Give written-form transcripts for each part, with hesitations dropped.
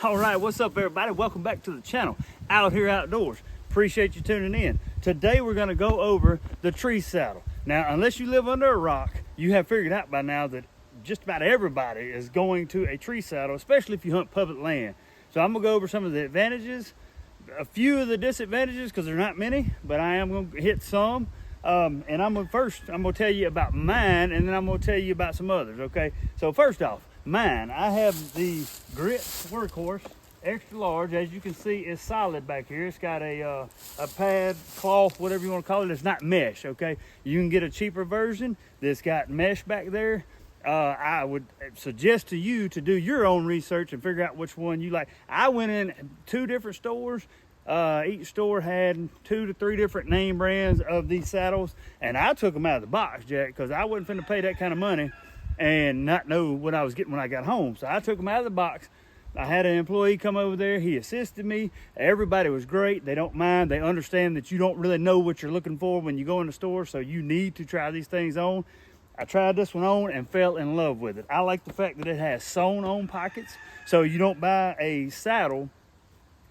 All right, what's up everybody? Welcome back to the channel, Out Here Outdoors. Appreciate you tuning in. Today we're gonna go over the tree saddle. Now, unless you live under a rock, you have figured out by now that just about everybody is going to a tree saddle, especially if you hunt public land. So I'm gonna go over some of the advantages, a few of the disadvantages, because there are not many, but I am gonna hit some. And I'm gonna tell you about mine, and then I'm gonna tell you about some others, okay? So first off, mine, I have the Grit Workhorse, extra large. As you can see, it's solid back here. It's got a pad, cloth, whatever you want to call it. It's not mesh, okay? You can get a cheaper version that's got mesh back there. I would suggest to you to do your own research and figure out which one you like. I went in 2 different stores. Each store had 2 to 3 different name brands of these saddles, and I took them out of the box, Jack, because I wasn't finna pay that kind of money and not know what I was getting when I got home. So I took them out of the box. I had an employee come over there. He assisted me. Everybody was great. They don't mind. They understand that you don't really know what you're looking for when you go in the store, so you need to try these things on. I tried this one on and fell in love with it. I like the fact that it has sewn on pockets, so you don't buy a saddle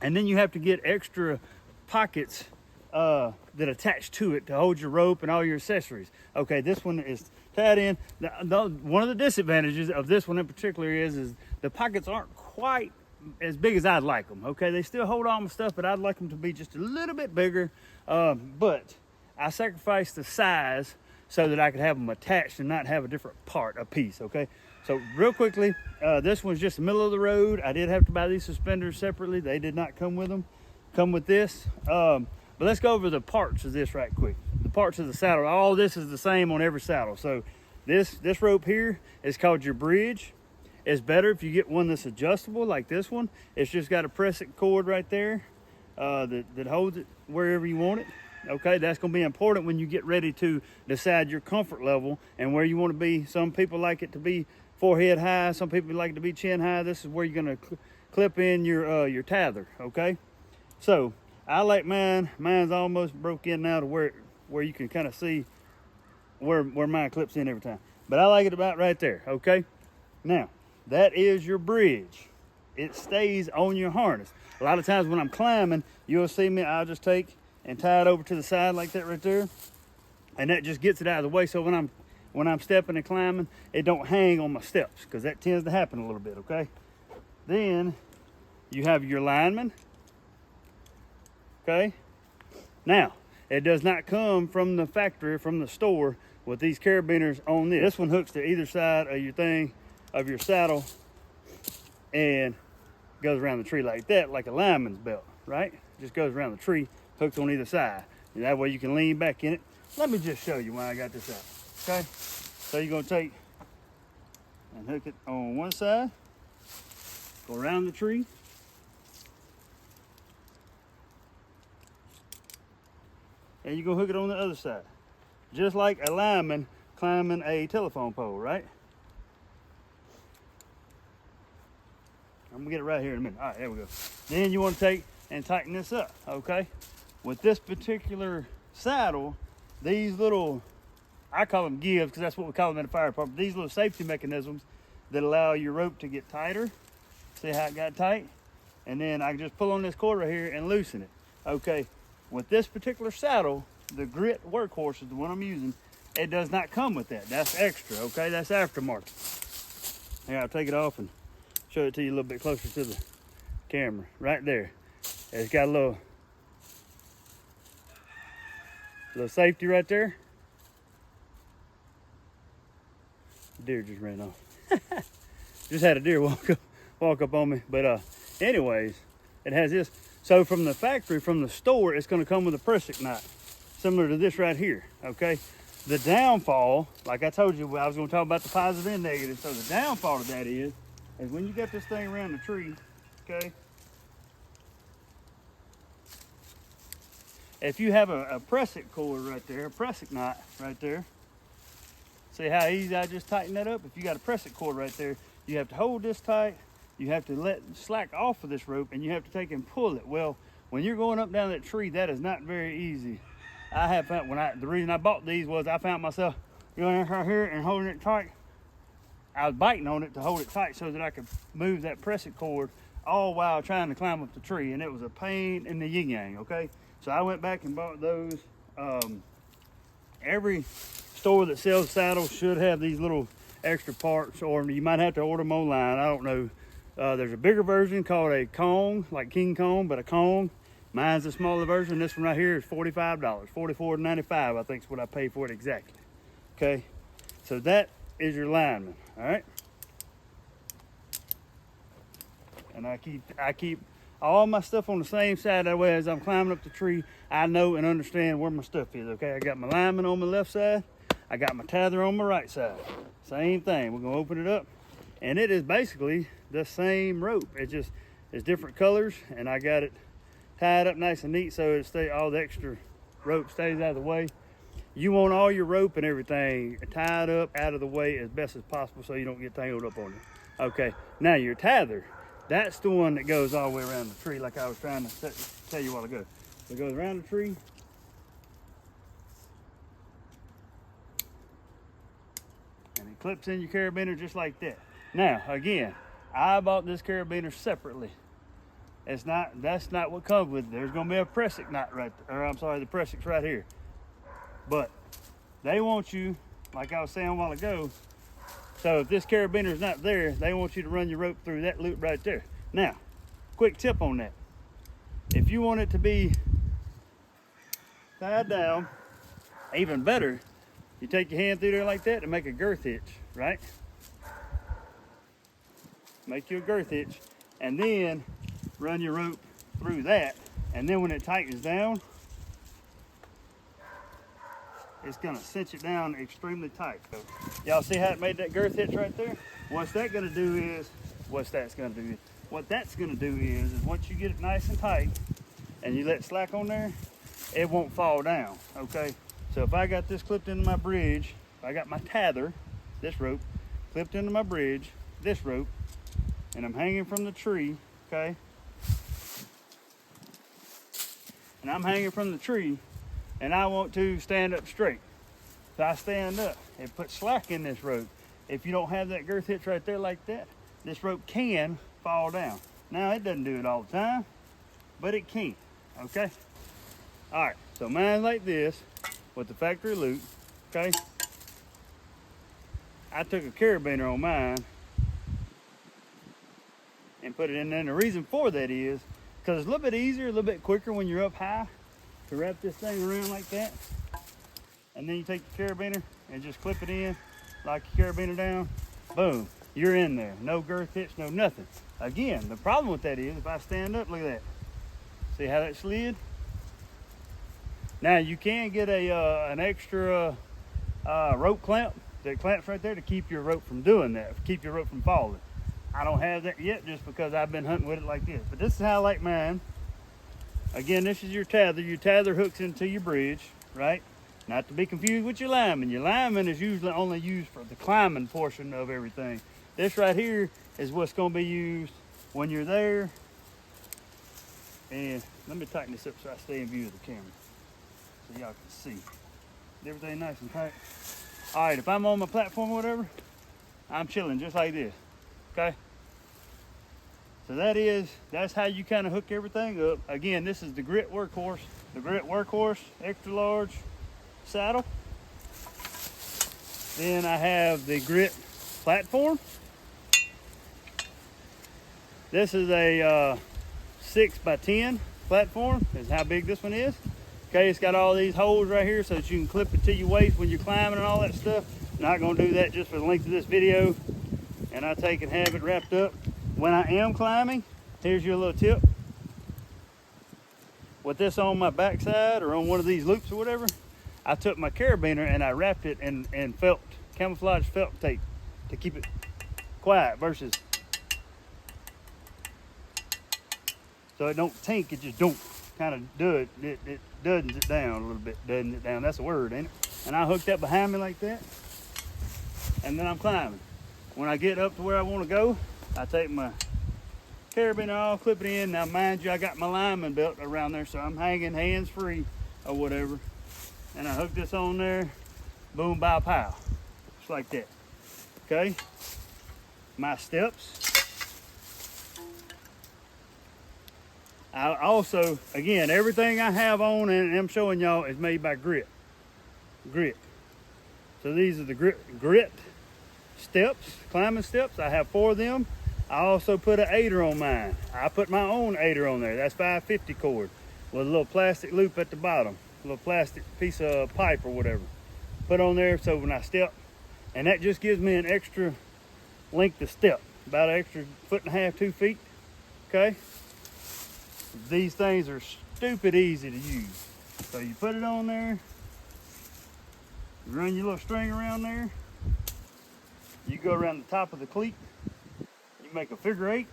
and then you have to get extra pockets that attach to it to hold your rope and all your accessories. Okay, this one is tied in. One of the disadvantages of this one in particular is the pockets aren't quite as big as I'd like them. Okay, they still hold all my stuff, but I'd like them to be just a little bit bigger. But I sacrificed the size so that I could have them attached and not have a different piece, okay? So real quickly, this one's just the middle of the road. I did have to buy these suspenders separately. They did not come with them, come with this. But let's go over the parts of this right quick. The parts of the saddle, all this is the same on every saddle. So this rope here is called your bridge. It's better if you get one that's adjustable like this one. It's just got a press-it cord right there that holds it wherever you want it. Okay, that's going to be important when you get ready to decide your comfort level and where you want to be. Some people like it to be forehead high. Some people like it to be chin high. This is where you're going to clip in your tether, okay? So I like mine. Mine's almost broke in now to where you can kind of see where mine clips in every time. But I like it about right there, okay? Now, that is your bridge. It stays on your harness. A lot of times when I'm climbing, you'll see me, I'll just take and tie it over to the side like that right there, and that just gets it out of the way. So when I'm stepping and climbing, it don't hang on my steps, because that tends to happen a little bit, okay? Then you have your lineman, okay? Now, it does not come from the factory, from the store, with these carabiners on this. This one hooks to either side of your thing, of your saddle, and goes around the tree like that, like a lineman's belt, right? Just goes around the tree, hooks on either side, and that way you can lean back in it. Let me just show you why I got this out, okay? So you're gonna take and hook it on one side, go around the tree, and you're gonna hook it on the other side, just like a lineman climbing a telephone pole, right? I'm gonna get it right here in a minute. All right, there we go. Then you want to take and tighten this up, okay? With this particular saddle, these little, I call them gives because that's what we call them in the fire department. These little safety mechanisms that allow your rope to get tighter. See how it got tight? And then I can just pull on this cord right here and loosen it. Okay, with this particular saddle, the Grit Workhorse is the one I'm using. It does not come with that. That's extra, okay? That's aftermarket. Here, I'll take it off and show it to you a little bit closer to the camera. Right there. It's got a little safety right there. Deer just ran off. Just had a deer walk up on me. But anyways, it has this. So from the factory, from the store, it's going to come with a press-it knot, similar to this right here, okay? The downfall, like I told you, I was going to talk about the positive and negative. So the downfall of that is when you get this thing around the tree, okay? If you have a press-it cord right there, a press-it knot right there, see how easy I just tighten that up? If you got a press-it cord right there, you have to hold this tight, you have to slack off of this rope, and you have to take and pull it. Well, when you're going up down that tree, that is not very easy. I have found, the reason I bought these was I found myself going right here and holding it tight. I was biting on it to hold it tight so that I could move that press-it cord all while trying to climb up the tree, and it was a pain in the yin yang. Okay, so I went back and bought those. Every store that sells saddles should have these little extra parts, or you might have to order them online. I don't know. There's a bigger version called a Kong, like King Kong, but a Kong. Mine's a smaller version. This one right here is $45, $44.95, I think is what I paid for it exactly. Okay, so that is your lineman. All right, and I keep all my stuff on the same side. That way, as I'm climbing up the tree, I know and understand where my stuff is. Okay, I got my lineman on my left side. I got my tether on my right side. Same thing. We're gonna open it up, and it is basically the same rope. It's different colors, and I got it tied up nice and neat so all the extra rope stays out of the way. You want all your rope and everything tied up out of the way as best as possible so you don't get tangled up on it. Okay, now your tether, that's the one that goes all the way around the tree, like I was trying to tell you a while ago. So it goes around the tree. And it clips in your carabiner just like that. Now, again, I bought this carabiner separately. That's not what comes with it. There's gonna be a pressing knot right there, or I'm sorry, the pressing's right here. But they want you, like I was saying a while ago, so if this carabiner's not there, they want you to run your rope through that loop right there. Now, quick tip on that. If you want it to be tied down, even better, you take your hand through there like that and make a girth hitch, right? Make you a girth hitch, and then run your rope through that, and then when it tightens down, it's gonna cinch it down extremely tight. So, y'all see how it made that girth hitch right there? What that's gonna do is once you get it nice and tight and you let it slack on there, it won't fall down, okay? So if I got this clipped into my bridge, I got my tether, this rope, clipped into my bridge, this rope, and I'm hanging from the tree, okay? And I'm hanging from the tree, and I want to stand up straight. So I stand up and put slack in this rope. If you don't have that girth hitch right there like that, this rope can fall down. Now, it doesn't do it all the time, but it can, okay? All right, so mine's like this with the factory loop, okay? I took a carabiner on mine and put it in there, and the reason for that is because it's a little bit easier, a little bit quicker when you're up high to wrap this thing around like that. And then you take the carabiner and just clip it in, lock your carabiner down, boom, you're in there. No girth hitch, no nothing. Again, the problem with that is if I stand up, look at that. See how that slid? Now you can get an extra rope clamp that clamps right there to keep your rope from doing that, keep your rope from falling. I don't have that yet just because I've been hunting with it like this. But this is how I like mine. Again, this is your tether. Your tether hooks into your bridge, right? Not to be confused with your lineman. Your lineman is usually only used for the climbing portion of everything. This right here is what's going to be used when you're there. And let me tighten this up so I stay in view of the camera so y'all can see. Everything nice and tight. All right, if I'm on my platform or whatever, I'm chilling just like this. Okay, so that's how you kind of hook everything up. Again, this is the Grit Workhorse extra large saddle. Then I have the Grit platform. This is a 6x10 platform, is how big this one is. Okay, it's got all these holes right here so that you can clip it to your waist when you're climbing and all that stuff. Not gonna do that just for the length of this video. And I take and have it wrapped up. When I am climbing, here's your little tip. With this on my backside or on one of these loops or whatever, I took my carabiner and I wrapped it in camouflage felt tape to keep it quiet versus, so it don't tink, it just don't kind of do it. It duddens it down a little bit, duddens it down, that's a word, ain't it? And I hooked up behind me like that, and then I'm climbing. When I get up to where I want to go, I take my carabiner off, clip it in. Now, mind you, I got my lineman belt around there, so I'm hanging hands-free or whatever. And I hook this on there, boom, bow, pow. Just like that, okay? My steps. I also, again, everything I have on and I'm showing y'all is made by Grit. So these are the Grit steps, climbing steps. I have 4 of them. I also put an 8er on mine. I put my own 8er on there. That's 550 cord with a little plastic loop at the bottom, a little plastic piece of pipe or whatever. Put on there so when I step, and that just gives me an extra length of step, about an extra 1.5 to 2 feet. Okay. These things are stupid easy to use. So you put it on there, you run your little string around there, you go around the top of the cleat, you make a figure 8,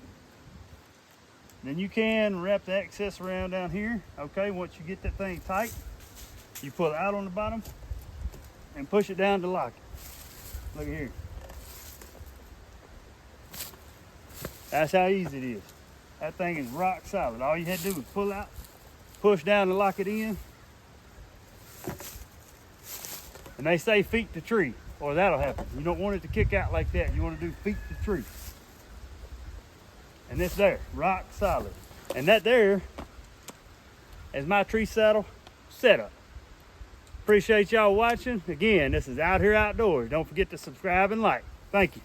then you can wrap the excess around down here. Okay, once you get that thing tight, you pull it out on the bottom and push it down to lock it. Look at here. That's how easy it is. That thing is rock solid. All you had to do was pull out, push down to lock it in. And they say feet to tree, or that'll happen. You don't want it to kick out like that. You want to do feet to tree. And it's there, rock solid. And that there is my tree saddle setup. Appreciate y'all watching. Again, this is Out Here Outdoors. Don't forget to subscribe and like. Thank you.